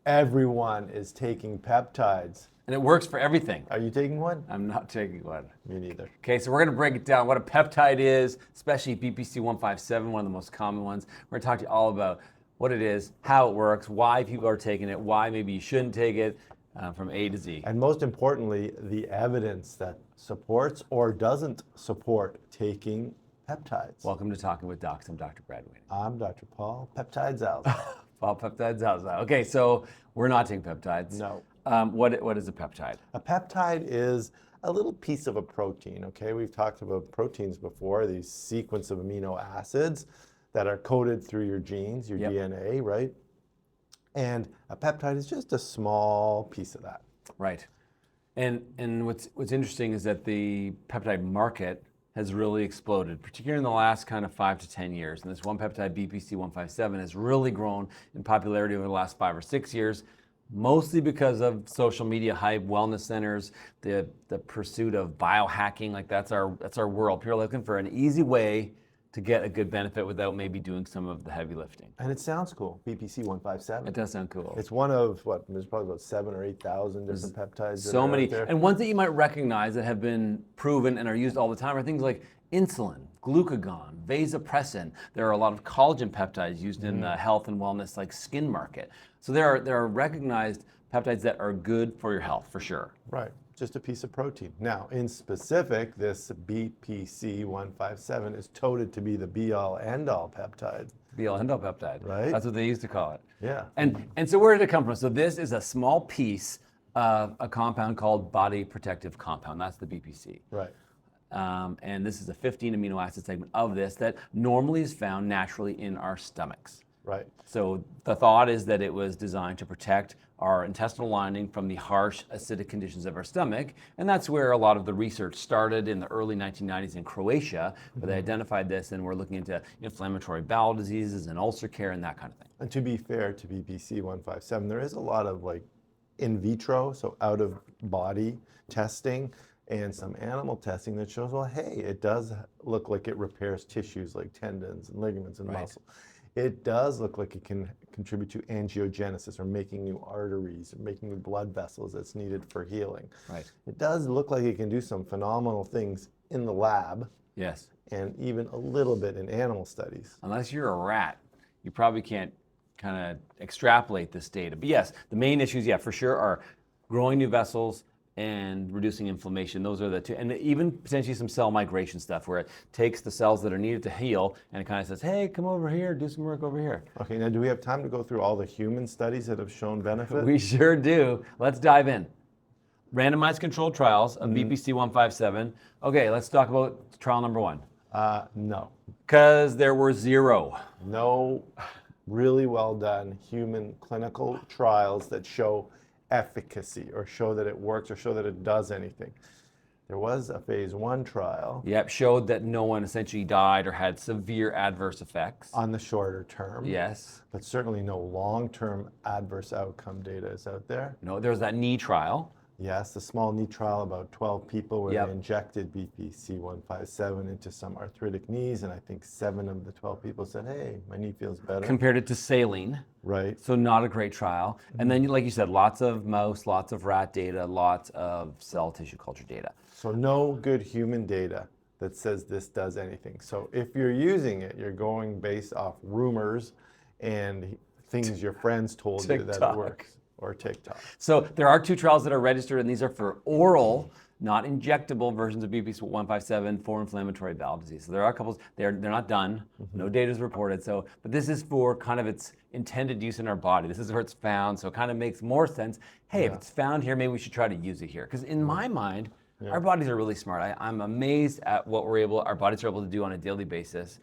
Everyone is taking peptides. And it works for everything. Are you taking one? I'm not taking one. Me neither. Okay, so we're going to break it down, what a peptide is, especially BPC-157, one of the most common ones. We're going to talk to you all about what it is, how it works, why people are taking it, why maybe you shouldn't take it, from A to Z. And most importantly, the evidence that supports or doesn't support taking peptides. Welcome to Talking with Docs. I'm Dr. Brad Wayne. I'm Dr. Paul Peptides Alza. Paul Peptides Alza. Okay, so we're not taking peptides. No. What is a peptide? A peptide is a little piece of a protein, okay? We've talked about proteins before, these sequence of amino acids that are coded through your genes, your DNA, right? And a peptide is just a small piece of that. Right. And what's interesting is that the peptide market has really exploded, particularly in the last kind of 5 to 10 years. And this one peptide, BPC-157, has really grown in popularity over the last 5 or 6 years, mostly because of social media hype, wellness centers, the pursuit of biohacking. Like that's our world. People are looking for an easy way to get a good benefit without maybe doing some of the heavy lifting. And it sounds cool, BPC-157. It does sound cool. It's one of, there's probably about 7,000 or 8,000 different peptides. So many, out there. and ones that you might recognize that have been proven and are used all the time are things like insulin, glucagon, vasopressin. There are a lot of collagen peptides used in the health and wellness, like skin market. So there are recognized peptides that are good for your health, for sure. Right, just a piece of protein. Now, in specific, this BPC-157 is touted to be the be-all, end-all peptide. Be-all, end-all peptide. Right. That's what they used to call it. Yeah. And so where did it come from? So this is a small piece of a compound called body protective compound. That's the BPC. Right. And this is a 15 amino acid segment of this that normally is found naturally in our stomachs. Right. So the thought is that it was designed to protect our intestinal lining from the harsh acidic conditions of our stomach. And that's where a lot of the research started in the early 1990s in Croatia, where they identified this and were looking into inflammatory bowel diseases and ulcer care and that kind of thing. And to be fair to BPC-157, there is a lot of like in vitro, so out of body testing and some animal testing that shows, well, hey, it does look like it repairs tissues like tendons and ligaments and muscle. It does look like it can contribute to angiogenesis or making new arteries or making new blood vessels that's needed for healing. Right. It does look like it can do some phenomenal things in the lab. Yes. And even a little bit in animal studies. Unless you're a rat, you probably can't kind of extrapolate this data. But yes, the main issues, for sure, are growing new vessels and reducing inflammation. Those are the two, and even potentially some cell migration stuff where it takes the cells that are needed to heal and it kind of says, hey, come over here, do some work over here. Okay, now do we have time to go through all the human studies that have shown benefit? We sure do. Let's dive in. Randomized controlled trials of BPC-157. Okay, let's talk about trial number 1. No. Because there were 0. No really well done human clinical trials that show efficacy or show that it works or show that it does anything. There was a phase 1 trial. Yep, showed that no one essentially died or had severe adverse effects. On the shorter term. Yes. But certainly no long-term adverse outcome data is out there. No, there was that knee trial. Yes, the small knee trial, about 12 people where Yep. they injected BPC-157 into some arthritic knees, and I think 7 of the 12 people said, hey, my knee feels better. Compared it to saline. Right. So not a great trial. And then, like you said, lots of mouse, lots of rat data, lots of cell tissue culture data. So no good human data that says this does anything. So if you're using it, you're going based off rumors and things your friends told you that it works. Or TikTok. So there are 2 trials that are registered, and these are for oral, not injectable versions of BPC-157 for inflammatory bowel disease. So there are a couple, they're not done, no data is reported. So, but this is for kind of its intended use in our body. This is where it's found, so it kind of makes more sense. Hey, if it's found here, maybe we should try to use it here. Because in my mind, our bodies are really smart. I'm amazed at what our bodies are able to do on a daily basis.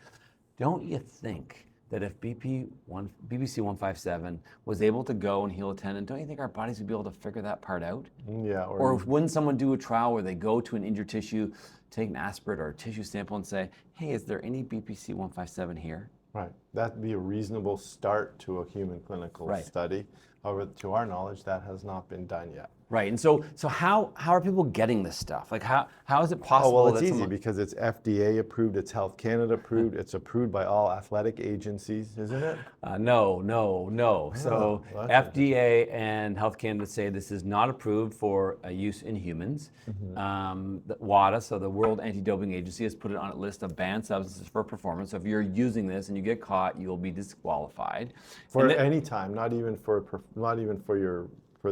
Don't you think that if BPC-157 was able to go and heal a tendon, don't you think our bodies would be able to figure that part out? Yeah. Or wouldn't someone do a trial where they go to an injured tissue, take an aspirate or a tissue sample and say, hey, is there any BPC-157 here? Right. That'd be a reasonable start to a human clinical study. However, to our knowledge, that has not been done yet. Right. And so how are people getting this stuff? Like how is it Oh, possible well, it's that easy someone... because it's FDA approved, it's Health Canada approved, it's approved by all athletic agencies, isn't it? No. So Well, that's FDA and Health Canada say this is not approved for use in humans. The WADA, so the World Anti-Doping Agency, has put it on a list of banned substances for performance. So if you're using this and you get caught, you'll be disqualified. For And any time, not even for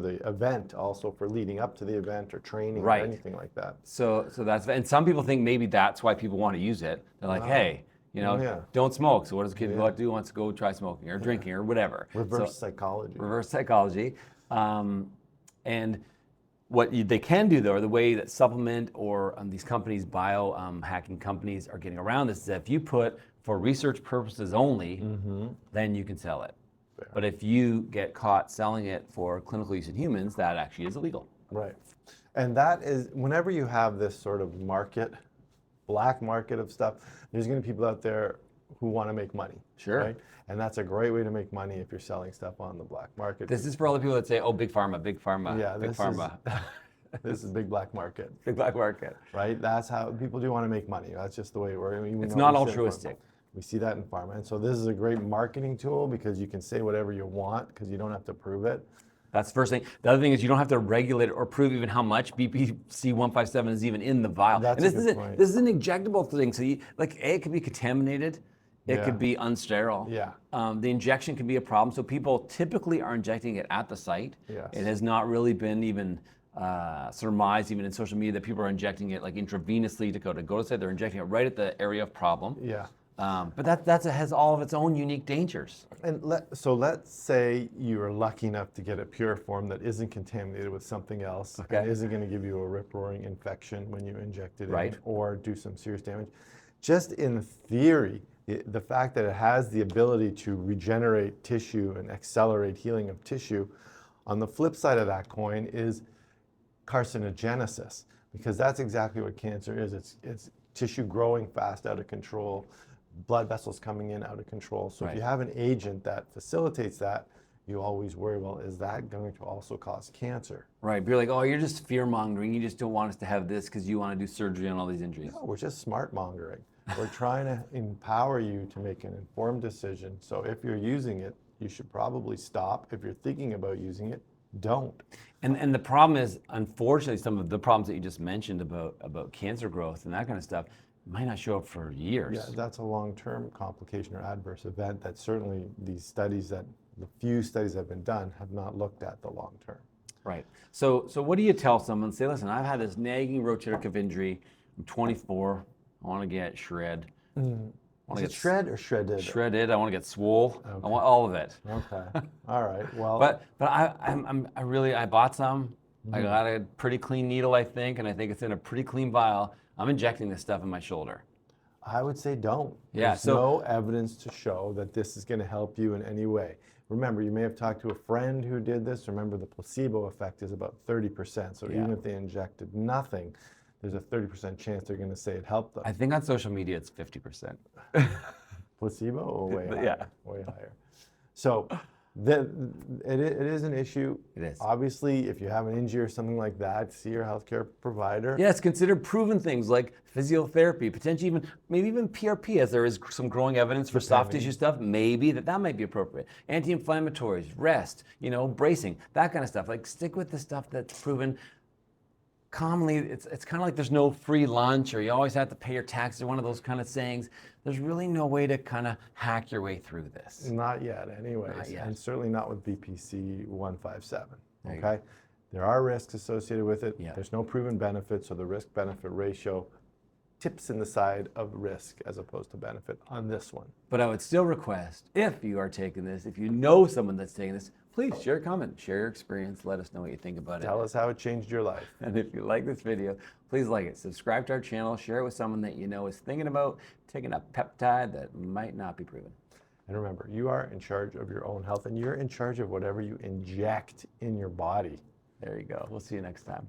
the event, also for leading up to the event or training Right. or anything like that. So that's, and some people think maybe that's why people want to use it. They're like, hey, Yeah. don't smoke. So what does a kid go out do? Wants to go try smoking or drinking or whatever. Reverse So, psychology. reverse psychology. And what they can do, though, or the way that supplement or these companies, hacking companies, are getting around this is that if you put for research purposes only, then you can sell it. But if you get caught selling it for clinical use in humans, that actually is illegal. Right. And that is, whenever you have this sort of market, black market of stuff, there's going to be people out there who want to make money. Sure. Right? And that's a great way to make money if you're selling stuff on the black market. This is for all the people that say, oh, big pharma, big pharma, Yeah, big pharma. This is big black market. Big black market. Right? That's how people do want to make money. That's just the way it works. I mean, It's not altruistic. We see that in pharma. And so this is a great marketing tool because you can say whatever you want because you don't have to prove it. That's the first thing. The other thing is you don't have to regulate it or prove even how much BPC-157 is even in the vial. That's and this a good point. This is an injectable thing. So it could be contaminated. It Yeah. could be unsterile. Yeah. The injection can be a problem. So people typically are injecting it at the site. Yes. It has not really been even surmised, even in social media, that people are injecting it like intravenously to go to the site. They're injecting it right at the area of problem. Yeah. But that has all of its own unique dangers. And let's say you are lucky enough to get a pure form that isn't contaminated with something else, and isn't going to give you a rip-roaring infection when you inject it in, or do some serious damage. Just in theory, the fact that it has the ability to regenerate tissue and accelerate healing of tissue, on the flip side of that coin is carcinogenesis, because that's exactly what cancer is. It's tissue growing fast out of control, blood vessels coming in out of control. So if you have an agent that facilitates that, you always worry, well, is that going to also cause cancer? Right. But you're like, oh, you're just fear mongering. You just don't want us to have this because you want to do surgery on all these injuries. No, we're just smart mongering. We're trying to empower you to make an informed decision. So if you're using it, you should probably stop. If you're thinking about using it, don't. And the problem is, unfortunately, some of the problems that you just mentioned about cancer growth and that kind of stuff might not show up for years. Yeah, that's a long-term complication or adverse event that certainly the few studies that have been done have not looked at the long term. Right. So what do you tell someone? Say, listen, I've had this nagging rotator cuff injury. I'm 24. I want to get shred. Is it shred or shredded? Shredded. I want to get swole. I want all of it. Okay. All right. Well. But I bought some. I got a pretty clean needle, I think, and I think it's in a pretty clean vial. I'm injecting this stuff in my shoulder. I would say don't. Yeah, There's no evidence to show that this is going to help you in any way. Remember, you may have talked to a friend who did this. Remember, the placebo effect is about 30%. So even if they injected nothing, there's a 30% chance they're going to say it helped them. I think on social media it's 50%. Placebo or way higher? Yeah. Way higher. So it is an issue. It is. Obviously, if you have an injury or something like that, see your healthcare provider. Yes, consider proven things like physiotherapy, potentially maybe even PRP, as there is some growing evidence for soft tissue stuff. Maybe that might be appropriate. Anti-inflammatories, rest, bracing, that kind of stuff. Like, stick with the stuff that's proven. Commonly, it's kind of like there's no free lunch, or you always have to pay your taxes, or one of those kind of sayings. There's really no way to kind of hack your way through this. Not yet, anyways. Not yet. And certainly not with BPC-157. There Okay? There are risks associated with it. Yeah. There's no proven benefit, so the risk-benefit ratio tips in the side of risk as opposed to benefit on this one. But I would still request, if you are taking this, if you know someone that's taking this, please share a comment, share your experience, let us know what you think about it. Tell us how it changed your life. And if you like this video, please like it, subscribe to our channel, share it with someone that you know is thinking about taking a peptide that might not be proven. And remember, you are in charge of your own health, and you're in charge of whatever you inject in your body. There you go. We'll see you next time.